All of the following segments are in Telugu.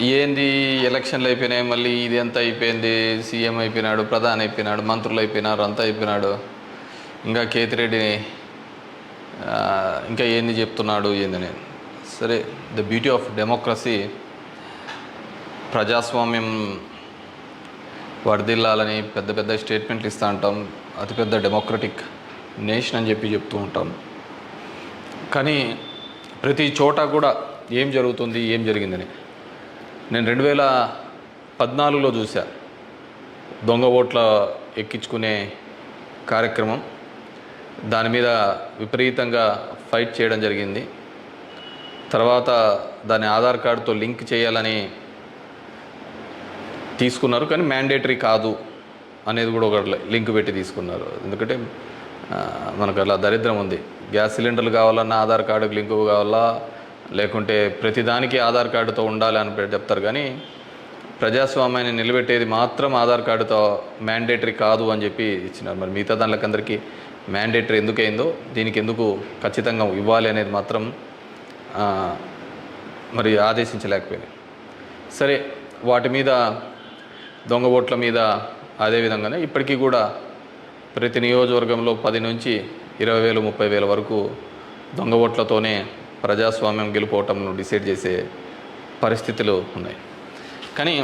ఏంది ఎలక్షన్లు అయిపోయినాయి, మళ్ళీ ఇది ఎంత అయిపోయింది, సీఎం అయిపోయినాడు, ప్రధాని అయిపోయినాడు, మంత్రులు అయిపోయినారు, అంతా అయిపోయినాడు, ఇంకా కేతిరెడ్డిని ఇంకా ఏంది చెప్తున్నాడు ఏందని. సరే, ద బ్యూటీ ఆఫ్ డెమోక్రసీ, ప్రజాస్వామ్యం వర్ధిల్లాలని పెద్ద పెద్ద స్టేట్మెంట్లు ఇస్తూ ఉంటాం, అతిపెద్ద డెమోక్రటిక్ నేషన్ అని చెప్పి చెప్తూ ఉంటాం. కానీ ప్రతి చోట కూడా ఏం జరుగుతుంది, ఏం జరిగిందని నేను 2014లో చూసా. దొంగ ఓట్ల ఎక్కించుకునే కార్యక్రమం, దాని మీద విపరీతంగా ఫైట్ చేయడం జరిగింది. తర్వాత దాన్ని ఆధార్ కార్డుతో లింక్ చేయాలని తీసుకున్నారు, కానీ మ్యాండేటరీ కాదు అనేది కూడా ఒక లింక్ పెట్టి తీసుకున్నారు. ఎందుకంటే మనకు అలా దరిద్రం ఉంది. గ్యాస్ సిలిండర్లు కావాలన్నా ఆధార్ కార్డుకి లింకు కావాలా, లేకుంటే ప్రతిదానికి ఆధార్ కార్డుతో ఉండాలి అని చెప్తారు. కానీ ప్రజాస్వామ్యాన్ని నిలబెట్టేది మాత్రం ఆధార్ కార్డుతో మ్యాండేటరీ కాదు అని చెప్పి ఇచ్చినారు. మరి మిగతా దానికందరికీ మ్యాండేటరీ ఎందుకైందో, దీనికి ఎందుకు ఖచ్చితంగా ఇవ్వాలి అనేది మాత్రం మరి ఆదేశించలేకపోయినాయి. సరే, వాటి మీద దొంగ ఓట్ల మీద అదేవిధంగానే ఇప్పటికీ కూడా ప్రతి నియోజకవర్గంలో 10 నుంచి 20,000 30,000 వరకు దొంగ ఓట్లతోనే ప్రజాస్వామ్యం గెలుపోవటంను డిసైడ్ చేసే పరిస్థితులు ఉన్నాయి. కానీ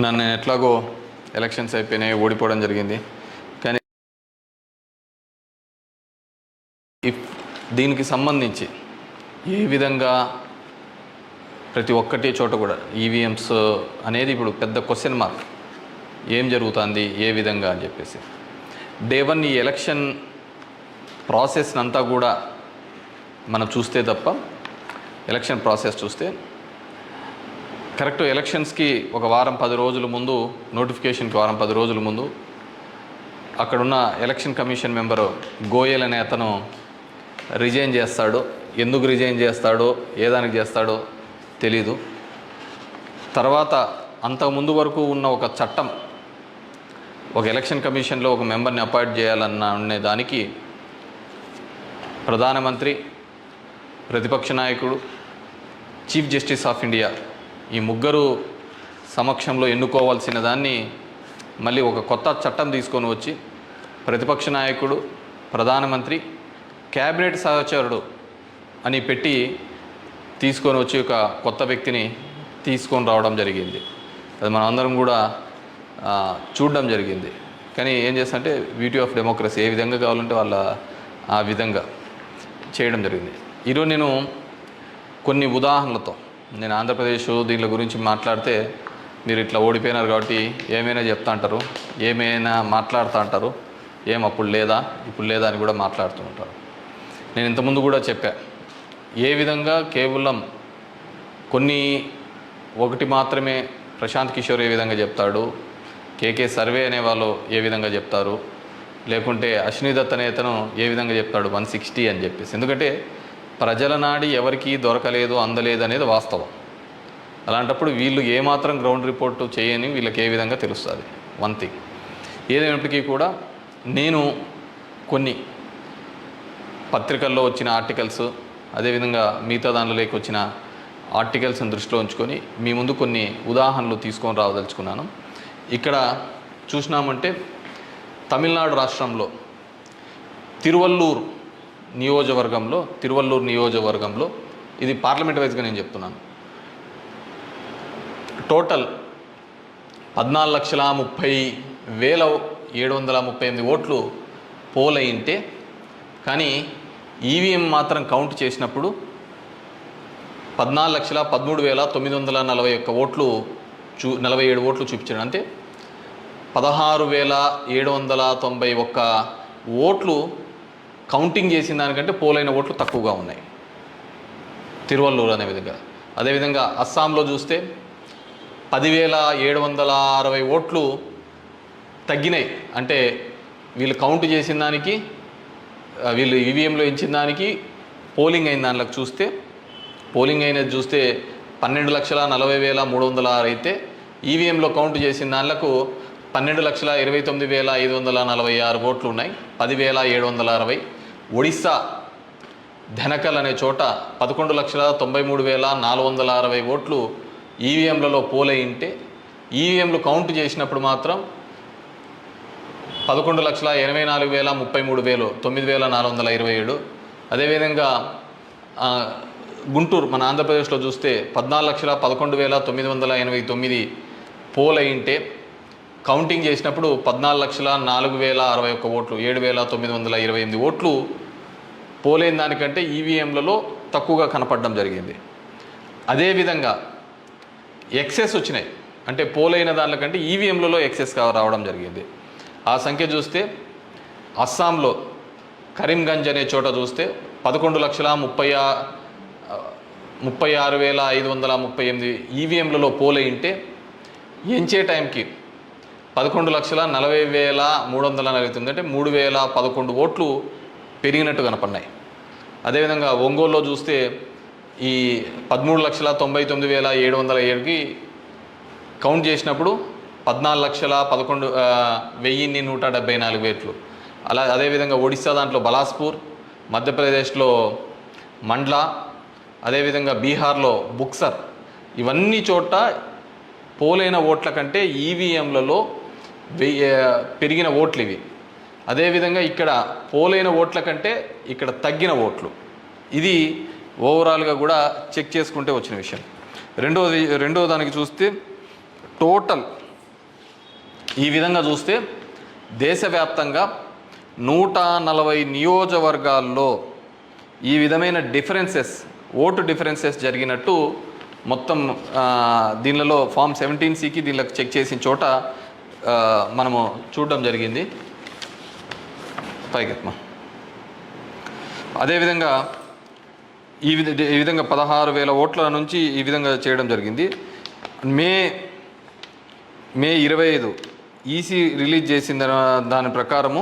నన్ను ఎట్లాగో ఎలక్షన్స్ అయిపోయినాయి, ఓడిపోవడం జరిగింది. కానీ దీనికి సంబంధించి ఏ విధంగా ప్రతి ఒక్కటి చోట కూడా ఈవీఎంస్ అనేది ఇప్పుడు పెద్ద క్వశ్చన్ మార్క్. ఏం జరుగుతుంది, ఏ విధంగా అని చెప్పేసి డే 1 ఈ ఎలక్షన్ ప్రాసెస్ని అంతా కూడా మనం చూస్తే తప్ప, ఎలక్షన్ ప్రాసెస్ చూస్తే కరెక్ట్ ఎలక్షన్స్కి ఒక వారం 10 రోజుల ముందు, నోటిఫికేషన్కి వారం 10 రోజుల ముందు అక్కడున్న ఎలక్షన్ కమిషన్ మెంబరు గోయల్ అనే అతను రిజైన్ చేస్తాడు. ఎందుకు రిజైన్ చేస్తాడో, ఏ దానికి చేస్తాడో తెలీదు. తర్వాత అంతకుముందు వరకు ఉన్న ఒక చట్టం, ఒక ఎలక్షన్ కమిషన్లో ఒక మెంబర్ని అపాయింట్ చేయాలన్న అనే దానికి ప్రధానమంత్రి, ప్రతిపక్ష నాయకుడు, చీఫ్ జస్టిస్ ఆఫ్ ఇండియా ఈ ముగ్గురు సమక్షంలో ఎన్నుకోవాల్సిన దాన్ని మళ్ళీ ఒక కొత్త చట్టం తీసుకొని వచ్చి ప్రతిపక్ష నాయకుడు, ప్రధానమంత్రి, క్యాబినెట్ సహచరుడు అని పెట్టి తీసుకొని వచ్చి ఒక కొత్త వ్యక్తిని తీసుకొని రావడం జరిగింది. అది మనం అందరం కూడా చూడడం జరిగింది. కానీ ఏం చేస్తారంటే బ్యూటీ ఆఫ్ డెమోక్రసీ, ఏ విధంగా కావాలంటే వాళ్ళ ఆ విధంగా చేయడం జరిగింది. ఈరోజు నేను కొన్ని ఉదాహరణలతో, నేను ఆంధ్రప్రదేశ్ దీని గురించి మాట్లాడితే మీరు ఇట్లా ఓడిపోయినారు కాబట్టి ఏమైనా చెప్తా అంటారు, ఏమైనా మాట్లాడుతూ అంటారు, ఏం అప్పుడు లేదా ఇప్పుడు లేదా అని కూడా మాట్లాడుతూ ఉంటారు. నేను ఇంతకుముందు కూడా చెప్పా, ఏ విధంగా కేవలం ఒకటి మాత్రమే ప్రశాంత్ కిషోర్ ఏ విధంగా చెప్తాడు, కేకే సర్వే అనే వాళ్ళు ఏ విధంగా చెప్తారు, లేకుంటే అశ్విని దత్ అనే అతను ఏ విధంగా చెప్తాడు 160 అని చెప్పేసి. ఎందుకంటే ప్రజల నాడి ఎవరికి దొరకలేదు, అందలేదు అనేది వాస్తవం. అలాంటప్పుడు వీళ్ళు ఏమాత్రం గ్రౌండ్ రిపోర్టు చేయని వీళ్ళకి ఏ విధంగా తెలుస్తుంది. వన్ థింగ్ ఏదైనప్పటికీ కూడా నేను కొన్ని పత్రికల్లో వచ్చిన ఆర్టికల్స్, అదేవిధంగా మిగతా దానిలోకి వచ్చిన ఆర్టికల్స్ని దృష్టిలో ఉంచుకొని మీ ముందు కొన్ని ఉదాహరణలు తీసుకొని రావదలుచుకున్నాను. ఇక్కడ చూసినామంటే తమిళనాడు రాష్ట్రంలో తిరువల్లూరు నియోజకవర్గంలో ఇది పార్లమెంట్ వైజ్గా నేను చెప్తున్నాను, టోటల్ 14,30,738 ఓట్లు పోల్ అయింటే, కానీ ఈవీఎం మాత్రం కౌంట్ చేసినప్పుడు 14,13,941 ఓట్లు 47 ఓట్లు చూపించాడు. అంటే 16,791 ఓట్లు కౌంటింగ్ చేసిన దానికంటే పోలైన ఓట్లు తక్కువగా ఉన్నాయి తిరువల్లూరు అనే విధంగా. అదేవిధంగా అస్సాంలో చూస్తే 10,760 ఓట్లు తగ్గినాయి. అంటే వీళ్ళు కౌంట్ చేసిన దానికి, వీళ్ళు ఈవీఎంలో ఇచ్చిన దానికి పోలింగ్ అయిన దానిలోకి చూస్తే, పోలింగ్ అయినది చూస్తే 12,40,306 అయితే ఈవీఎంలో కౌంట్ చేసిన దానిలకు 12,29,546 ఓట్లు ఉన్నాయి, 10,760. ఒడిస్సా ధనకల్ అనే చోట 11,93,460 ఓట్లు ఈవీఎంలలో పోలయింటే ఈవీఎంలు కౌంట్ చేసినప్పుడు మాత్రం 11,84,33,000 9,427. అదేవిధంగా గుంటూరు మన ఆంధ్రప్రదేశ్లో చూస్తే 14,11,989 పోలయింటే కౌంటింగ్ చేసినప్పుడు 14,04,061 ఓట్లు 7,928 ఓట్లు పోలైన దానికంటే ఈవీఎంలలో తక్కువగా కనపడడం జరిగింది. అదేవిధంగా ఎక్సెస్ వచ్చినాయి, అంటే పోలైన దానికంటే ఈవీఎంలలో ఎక్సెస్ రావడం జరిగింది. ఆ సంఖ్య చూస్తే అస్సాంలో కరీంగంజ్ అనే చోట చూస్తే 11,36,538 ఈవీఎంలలో పోలయింటే ఎంచే టైంకి 11,40,349 అంటే 3,011 ఓట్లు పెరిగినట్టు కనపడినాయి. అదేవిధంగా ఒంగోలులో చూస్తే ఈ 13,99,707కి కౌంట్ చేసినప్పుడు 14,11,174 ఓట్లు. అదేవిధంగా ఒడిశా దాంట్లో బలాస్పూర్, మధ్యప్రదేశ్లో మండ్లా, అదేవిధంగా బీహార్లో బుక్సర్, ఇవన్నీ చోట పోలైన ఓట్ల కంటే ఈవీఎంలలో పెరిగిన ఓట్లు ఇవి. అదేవిధంగా ఇక్కడ పోలైన ఓట్ల కంటే ఇక్కడ తగ్గిన ఓట్లు. ఇది ఓవరాల్గా కూడా చెక్ చేసుకుంటే వచ్చిన విషయం. రెండో దానికి చూస్తే టోటల్ ఈ విధంగా చూస్తే దేశవ్యాప్తంగా 140 నియోజకవర్గాల్లో ఈ విధమైన ఓటు డిఫరెన్సెస్ జరిగినట్టు మొత్తం దీనిలో ఫామ్ 17C దీనిలో చెక్ చేసిన చోట మనము చూడడం జరిగింది. పైకెత్మా. అదేవిధంగా ఈ విధంగా 16,000 ఓట్ల నుంచి ఈ విధంగా చేయడం జరిగింది. మే 25 ఈసీ రిలీజ్ చేసిన దాని ప్రకారము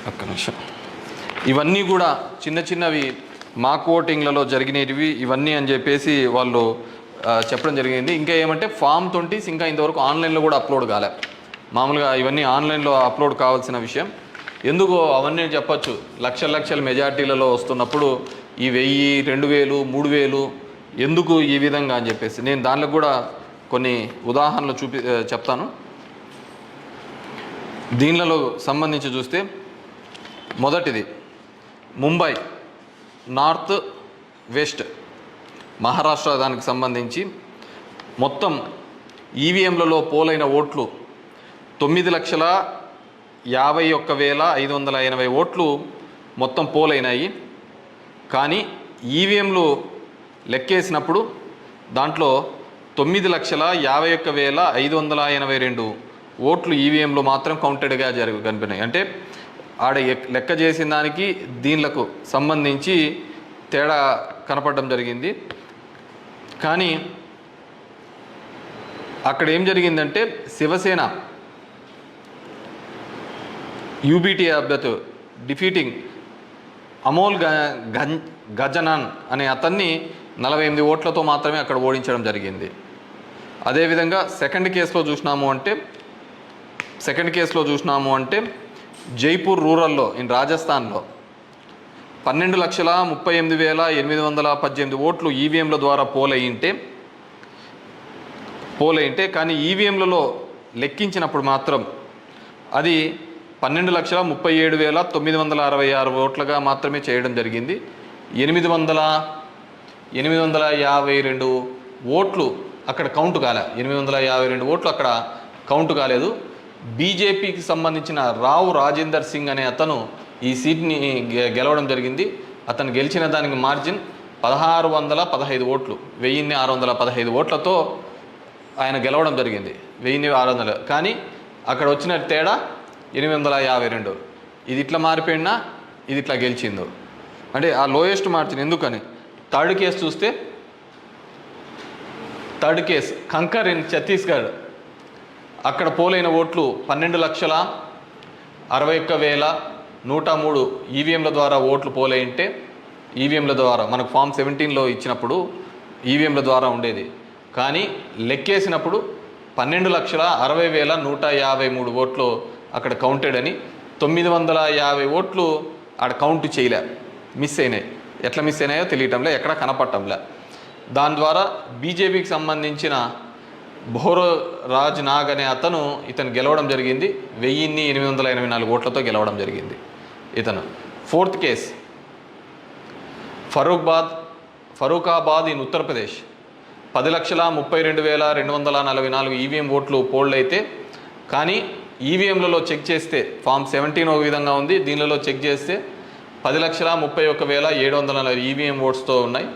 ఒక్క నిమిషం, ఇవన్నీ కూడా చిన్నవి మాక్ ఓటింగ్లలో జరిగినవి ఇవన్నీ అని చెప్పేసి వాళ్ళు చెప్పడం జరిగింది. ఇంకా ఏమంటే ఫామ్ 20 ఇంకా ఇంతవరకు ఆన్లైన్లో కూడా అప్లోడ్ కాలే. మామూలుగా ఇవన్నీ ఆన్లైన్లో అప్లోడ్ కావాల్సిన విషయం. ఎందుకో అవన్నీ చెప్పచ్చు, లక్షల మెజార్టీలలో వస్తున్నప్పుడు ఈ 1000, 2000, 3000 ఎందుకు ఈ విధంగా అని చెప్పేసి నేను దానిలో కూడా కొన్ని ఉదాహరణలు చెప్తాను. దీనిలో సంబంధించి చూస్తే మొదటిది ముంబై నార్త్ వెస్ట్ మహారాష్ట్ర దానికి సంబంధించి మొత్తం ఈవీఎంలలో పోలైన ఓట్లు 9,51,580 ఓట్లు మొత్తం పోలైనాయి. కానీ ఈవీఎంలు లెక్కేసినప్పుడు దాంట్లో 9,51,582 ఓట్లు ఈవీఎంలు మాత్రం కౌంటెడ్గా కనిపినాయి. అంటే ఆడ లెక్క చేసిన దానికి దీనిలకు సంబంధించి తేడా కనపడడం జరిగింది. కానీ అక్కడ ఏం జరిగిందంటే శివసేన యూబీటీ అభ్యర్థి డిఫీటింగ్ అమోల్ గజనాన్ అనే అతన్ని 48 ఓట్లతో మాత్రమే అక్కడ ఓడించడం జరిగింది. అదేవిధంగా సెకండ్ కేసులో చూసినాము అంటే జైపూర్ రూరల్లో రాజస్థాన్లో 12,38,818 ఓట్లు ఈవీఎంల ద్వారా పోలయింటే కానీ ఈవీఎంలలో లెక్కించినప్పుడు మాత్రం అది 12,37,966 ఓట్లుగా మాత్రమే చేయడం జరిగింది. 852 ఓట్లు అక్కడ కౌంట్ కాలే. 852 ఓట్లు అక్కడ కౌంట్ కాలేదు. బీజేపీకి సంబంధించిన రావు రాజేందర్ సింగ్ అనే అతను ఈ సీట్ని గెలవడం జరిగింది. అతను గెలిచిన దానికి మార్జిన్ 1,615 ఓట్లు, 1,615 ఓట్లతో ఆయన గెలవడం జరిగింది. 1,600. కానీ అక్కడ వచ్చిన తేడా 852. ఇది ఇట్లా మారిపోయినా ఇది ఇట్లా గెలిచిందో అంటే ఆ లోయెస్ట్ మార్జిన్. ఎందుకని థర్డ్ కేసు కంకర్ ఇన్ ఛత్తీస్గఢ్, అక్కడ పోలైన ఓట్లు 12,61,103 ఈవీఎంల ద్వారా ఓట్లు పోలైంటే ఈవీఎంల ద్వారా మనకు ఫామ్ 17లో ఇచ్చినప్పుడు ఈవీఎంల ద్వారా ఉండేది. కానీ లెక్కేసినప్పుడు 12,60,153 ఓట్లు అక్కడ కౌంటెడ్ అని 950 ఓట్లు ఆడ కౌంట్ చేయలే, మిస్ అయినాయి. ఎట్లా మిస్ అయినాయో తెలియటంలే, ఎక్కడ కనపడటంలే. దాని ద్వారా బీజేపీకి సంబంధించిన బోరో రాజ్ నాగ్ అనే ఇతను గెలవడం జరిగింది. 1884 ఓట్లతో గెలవడం జరిగింది ఇతను. Fourth case Farrukhabad in Uttar Pradesh. 10,32,244 EVM ఓట్లు పోల్డ్ అయితే, కానీ ఈవీఎంలలో చెక్ చేస్తే ఫామ్ 17 ఒక విధంగా ఉంది, దీనిలో చెక్ చేస్తే 10,31,740 ఈవీఎం ఓట్స్తో ఉన్నాయి.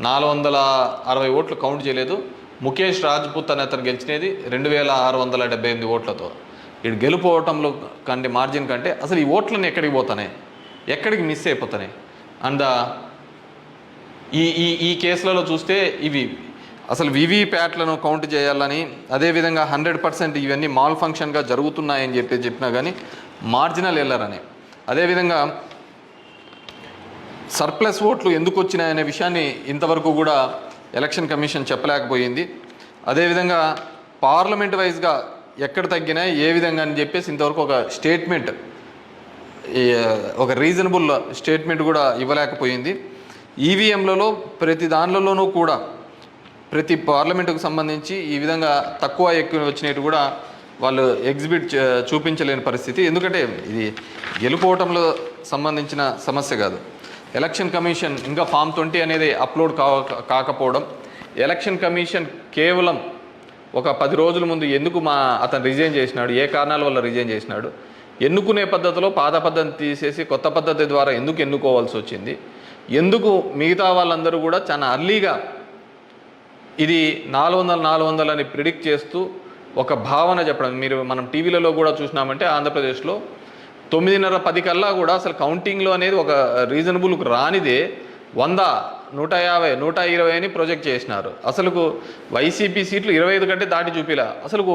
460 ఓట్లు కౌంట్ చేయలేదు. ముఖేష్ రాజ్పుత్ అనే అతను గెలిచినది 2,678 ఓట్లతో. ఇటు గెలుపోవటంలో కంటే మార్జిన్ కంటే అసలు ఈ ఓట్లన్నీ ఎక్కడికి పోతున్నాయి, ఎక్కడికి మిస్ అయిపోతున్నాయి. అండ్ ఈ కేసులలో చూస్తే ఇవి అసలు వివిప్యాట్లను కౌంట్ చేయాలని, అదేవిధంగా 100% ఇవన్నీ మాల్ ఫంక్షన్గా జరుగుతున్నాయని చెప్పినా కానీ మార్జినల్ ఎర్రర్ అని, అదేవిధంగా సర్ప్లస్ ఓట్లు ఎందుకు వచ్చినాయనే విషయాన్ని ఇంతవరకు కూడా ఎలక్షన్ కమిషన్ చెప్పలేకపోయింది. అదేవిధంగా పార్లమెంట్ వైజ్గా ఎక్కడ తగ్గినాయి ఏ విధంగా అని చెప్పేసి ఇంతవరకు ఒక స్టేట్మెంట్, ఒక రీజనబుల్ స్టేట్మెంట్ కూడా ఇవ్వలేకపోయింది. ఈవీఎంలలో ప్రతి దానిలోనూ కూడా ప్రతి పార్లమెంటుకు సంబంధించి ఈ విధంగా తక్కువ ఎక్కువ వచ్చినట్టు కూడా వాళ్ళు చూపించలేని పరిస్థితి. ఎందుకంటే ఇది గెలుపోవటంలో సంబంధించిన సమస్య కాదు. ఎలక్షన్ కమిషన్ ఇంకా ఫామ్ 20 అనేది అప్లోడ్ కాకపోవడం, ఎలక్షన్ కమిషన్ కేవలం ఒక 10 రోజుల ముందు ఎందుకు అతను రిజైన్ చేసినాడు, ఏ కారణాల వల్ల రిజైన్ చేసినాడు, ఎన్నుకునే పద్ధతిలో పాత పద్ధతిని తీసేసి కొత్త పద్ధతి ద్వారా ఎందుకు ఎన్నుకోవాల్సి వచ్చింది, ఎందుకు మిగతా వాళ్ళందరూ కూడా చాలా అర్లీగా ఇది 400 అని ప్రిడిక్ట్ చేస్తూ ఒక భావన చెప్పడం. మనం టీవీలలో కూడా చూసినామంటే ఆంధ్రప్రదేశ్లో 9:30-10 కల్లా కూడా అసలు కౌంటింగ్లో అనేది ఒక రీజనబుల్కి రానిదే 100, 150, 120 అని ప్రొజెక్ట్ చేసినారు. అసలుకు వైసీపీ సీట్లు 25 కంటే దాటి చూపిలా. అసలుకు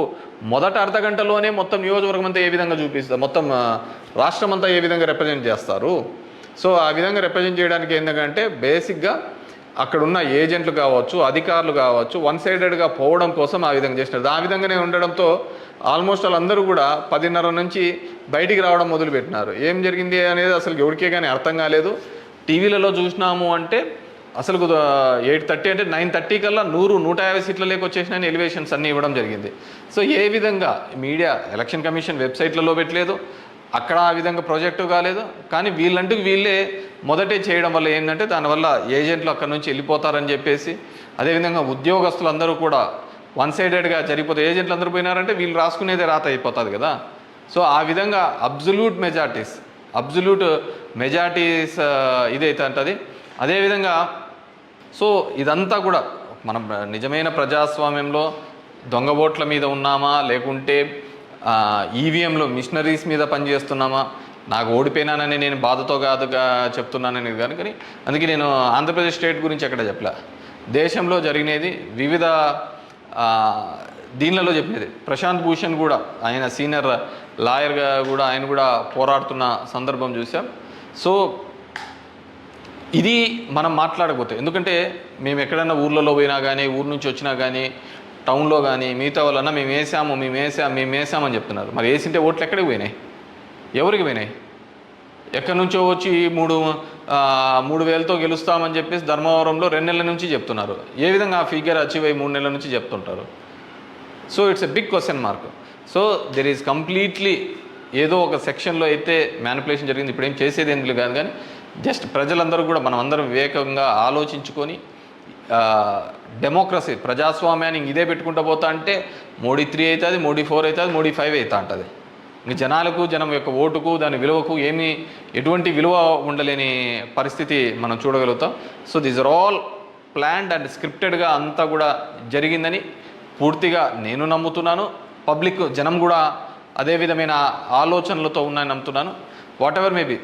మొదట అర్ధ గంటలోనే మొత్తం నియోజకవర్గం అంతా ఏ విధంగా చూపిస్తారు, మొత్తం రాష్ట్రం అంతా ఏ విధంగా రిప్రజెంట్ చేస్తారు. సో ఆ విధంగా రిప్రజెంట్ చేయడానికి ఏంటంటే బేసిక్గా అక్కడున్న ఏజెంట్లు కావచ్చు, అధికారులు కావచ్చు, వన్ సైడెడ్గా పోవడం కోసం ఆ విధంగా చేసినారు. ఆ విధంగానే ఉండడంతో ఆల్మోస్ట్ వాళ్ళందరూ కూడా 10:30 నుంచి బయటికి రావడం మొదలుపెట్టినారు. ఏం జరిగింది అనేది అసలు ఎవరికే కానీ అర్థం కాలేదు. టీవీలలో చూసినాము అంటే అసలు 8:30 అంటే 9:30 కల్లా 100-150 సీట్ల లేక వచ్చేసినాయని ఎలివేషన్స్ అన్నీ ఇవ్వడం జరిగింది. సో ఏ విధంగా మీడియా ఎలక్షన్ కమిషన్ వెబ్సైట్లలో పెట్టలేదు, అక్కడ ఆ విధంగా ప్రాజెక్టు కాలేదు. కానీ వీళ్ళే మొదటే చేయడం వల్ల ఏంటంటే దానివల్ల ఏజెంట్లు అక్కడ నుంచి వెళ్ళిపోతారని చెప్పేసి, అదేవిధంగా ఉద్యోగస్తులందరూ కూడా వన్ సైడెడ్గా జరిగిపోతే ఏజెంట్లు అందరూ పోయినారంటే వీళ్ళు రాసుకునేదే రాత అయిపోతుంది కదా. సో ఆ విధంగా అబ్జల్యూట్ మెజారిటీస్ ఇదైతే అంటది. అదేవిధంగా సో ఇదంతా కూడా మనం నిజమైన ప్రజాస్వామ్యంలో దొంగ ఓట్ల మీద ఉన్నామా, లేకుంటే ఈవీఎంలో మిషనరీస్ మీద పనిచేస్తున్నామా, నాకు ఓడిపోయినానని నేను బాధతో కాదుగా చెప్తున్నానని కానీ అందుకే నేను ఆంధ్రప్రదేశ్ స్టేట్ గురించి ఎక్కడ చెప్పలే. దేశంలో జరిగినది వివిధ దీనిలలో చెప్పినది. ప్రశాంత్ భూషణ్ కూడా ఆయన సీనియర్ లాయర్గా కూడా ఆయన కూడా పోరాడుతున్న సందర్భం చూసాం. సో ఇది మనం మాట్లాడకపోతే, ఎందుకంటే మేము ఎక్కడైనా ఊర్లలో పోయినా కానీ, ఊరు నుంచి వచ్చినా కానీ, టౌన్లో కానీ మిగతా వాళ్ళన్నా మేము వేసామని చెప్తున్నారు. మరి వేసింటే ఓట్లు ఎక్కడికి పోయినాయి, ఎవరికి పోయినాయి? ఎక్కడి నుంచో వచ్చి 3,000తో గెలుస్తామని చెప్పేసి ధర్మవరంలో 2 నెలల నుంచి చెప్తున్నారు. ఏ విధంగా ఆ ఫిగర్ అచీవ్ అయ్యి 3 నెలల నుంచి చెప్తుంటారు? So it's a big question mark. So there is completely ఏదో ఒక సెక్షన్లో అయితే మ్యానిపులేషన్ జరిగింది. ఇప్పుడు ఏం చేసేది ఎందుకు కాదు, కానీ జస్ట్ ప్రజలందరూ కూడా మనం అందరం వివేకంగా ఆలోచించుకొని డెమోక్రసీ ప్రజాస్వామ్యాన్ని ఇదే పెట్టుకుంటూ పోతా అంటే మోడీ 3 అవుతుంది, మోడీ 4 అవుతుంది, మోడీ 5 అవుతా ఉంటుంది. ఇంక జనం యొక్క ఓటుకు దాని విలువకు ఎటువంటి విలువ ఉండలేని పరిస్థితి మనం చూడగలుగుతాం. So these are all planned and స్క్రిప్టెడ్గా అంతా కూడా జరిగిందని పూర్తిగా నేను నమ్ముతున్నాను. పబ్లిక్ జనం కూడా అదే విధమైన ఆలోచనలతో ఉన్నాయని నమ్ముతున్నాను. వాట్ ఎవర్ మేబీ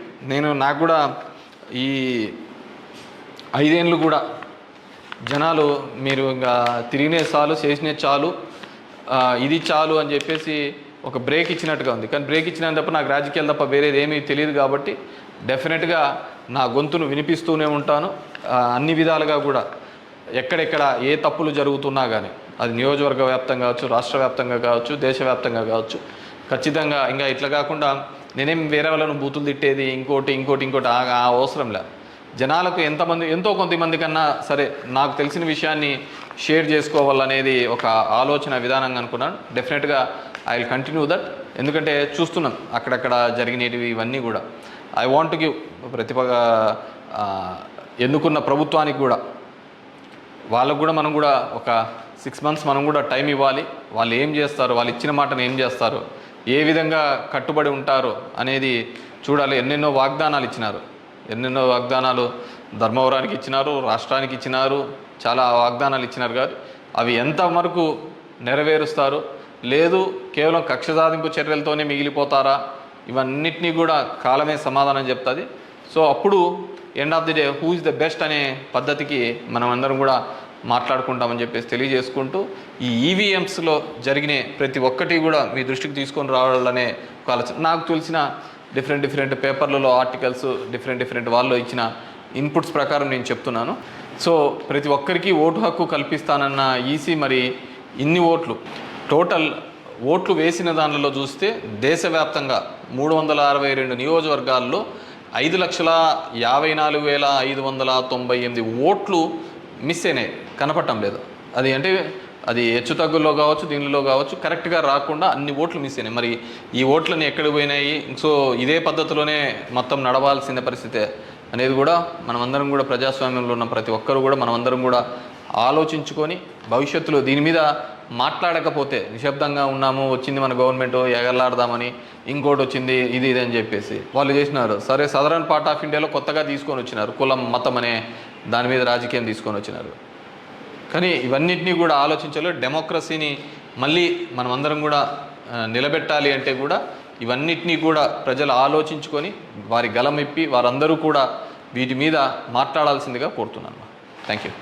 నాకు కూడా ఈ 5 ఏళ్ళు కూడా జనాలు మీరు ఇంకా తిరిగినే చాలు, చేసినే చాలు, ఇది చాలు అని చెప్పేసి ఒక బ్రేక్ ఇచ్చినట్టుగా ఉంది. కానీ బ్రేక్ ఇచ్చినా తప్ప నాకు రాజకీయాలు తప్ప వేరేది ఏమీ తెలియదు కాబట్టి డెఫినెట్గా నా గొంతును వినిపిస్తూనే ఉంటాను. అన్ని విధాలుగా కూడా ఎక్కడెక్కడ ఏ తప్పులు జరుగుతున్నా కానీ, అది నియోజకవర్గ వ్యాప్తంగా కావచ్చు, రాష్ట్ర వ్యాప్తంగా కావచ్చు, దేశవ్యాప్తంగా కావచ్చు, ఖచ్చితంగా ఇంకా ఇట్లా కాకుండా నేనేం వేరే వాళ్ళను బూతులు తిట్టేది ఇంకోటి ఆ అవసరం లేదు. జనాలకు ఎంతో కొంతమంది కన్నా సరే నాకు తెలిసిన విషయాన్ని షేర్ చేసుకోవాలనేది ఒక ఆలోచన విధానంగా అనుకున్నాను. డెఫినెట్గా ఐ విల్ కంటిన్యూ దట్. ఎందుకంటే చూస్తున్నాం అక్కడక్కడ జరిగినవి ఇవన్నీ కూడా. ఐ వాంట్ టు గివ్ ఎన్నుకున్న ప్రభుత్వానికి కూడా వాళ్ళకు కూడా మనం కూడా ఒక 6 months మనం కూడా టైం ఇవ్వాలి. వాళ్ళు ఏం చేస్తారు, వాళ్ళు ఇచ్చిన మాటను ఏం చేస్తారు, ఏ విధంగా కట్టుబడి ఉంటారు అనేది చూడాలి. ఎన్నెన్నో వాగ్దానాలు ధర్మవరానికి ఇచ్చినారు, రాష్ట్రానికి ఇచ్చినారు, చాలా వాగ్దానాలు ఇచ్చినారు కాదు. అవి ఎంతవరకు నెరవేరుస్తారు, లేదు కేవలం కక్ష సాధింపు చర్యలతోనే మిగిలిపోతారా, ఇవన్నిటినీ కూడా కాలమే సమాధానం చెప్తుంది. సో అప్పుడు end of the day who is the best అనే పద్ధతికి మనం అందరం కూడా మాట్లాడుకుంటామని చెప్పేసి తెలియజేసుకుంటూ, ఈ ఈవీఎంస్లో జరిగిన ప్రతి ఒక్కటి కూడా మీ దృష్టికి తీసుకొని రావాలనే ఒక ఆలోచన. నాకు తెలిసిన డిఫరెంట్ పేపర్లలో ఆర్టికల్స్ డిఫరెంట్ వాళ్ళు ఇచ్చిన ఇన్పుట్స్ ప్రకారం నేను చెప్తున్నాను. సో ప్రతి ఒక్కరికి ఓటు హక్కు కల్పిస్తానన్న ఈసీ మరి ఇన్ని టోటల్ ఓట్లు వేసిన దానిలో చూస్తే దేశవ్యాప్తంగా 362 నియోజకవర్గాల్లో 5,54,598 ఓట్లు మిస్ అయినాయి, కనపడటం లేదు. అది అంటే అది హెచ్చుతగ్గుల్లో కావచ్చు, దీనిలో కావచ్చు, కరెక్ట్గా రాకుండా అన్ని ఓట్లు మిస్ అయినాయి. మరి ఈ ఓట్లని ఎక్కడికి పోయినాయి? సో ఇదే పద్ధతిలోనే మొత్తం నడవాల్సిన పరిస్థితే అనేది కూడా మనమందరం కూడా ప్రజాస్వామ్యంలో ఉన్న ప్రతి ఒక్కరు కూడా మనమందరం కూడా ఆలోచించుకొని భవిష్యత్తులో దీని మీద మాట్లాడకపోతే నిశ్శబ్దంగా ఉన్నాము, వచ్చింది మన గవర్నమెంట్ ఎగరలాడదామని, ఇంకోటి వచ్చింది ఇది అని చెప్పేసి వాళ్ళు చేసినారు. సరే, సదరన్ పార్ట్ ఆఫ్ ఇండియాలో కొత్తగా తీసుకొని వచ్చినారు, కులం మతం అనే దాని మీద రాజకీయం తీసుకొని వచ్చినారు. కానీ ఇవన్నిటినీ కూడా ఆలోచించాలి. డెమోక్రసీని మళ్ళీ మనమందరం కూడా నిలబెట్టాలి అంటే కూడా ఇవన్నిటినీ కూడా ప్రజలు ఆలోచించుకొని వారి గలం ఇప్పి వారందరూ కూడా వీటి మీద మాట్లాడాల్సిందిగా కోరుతున్నాను. Thank you.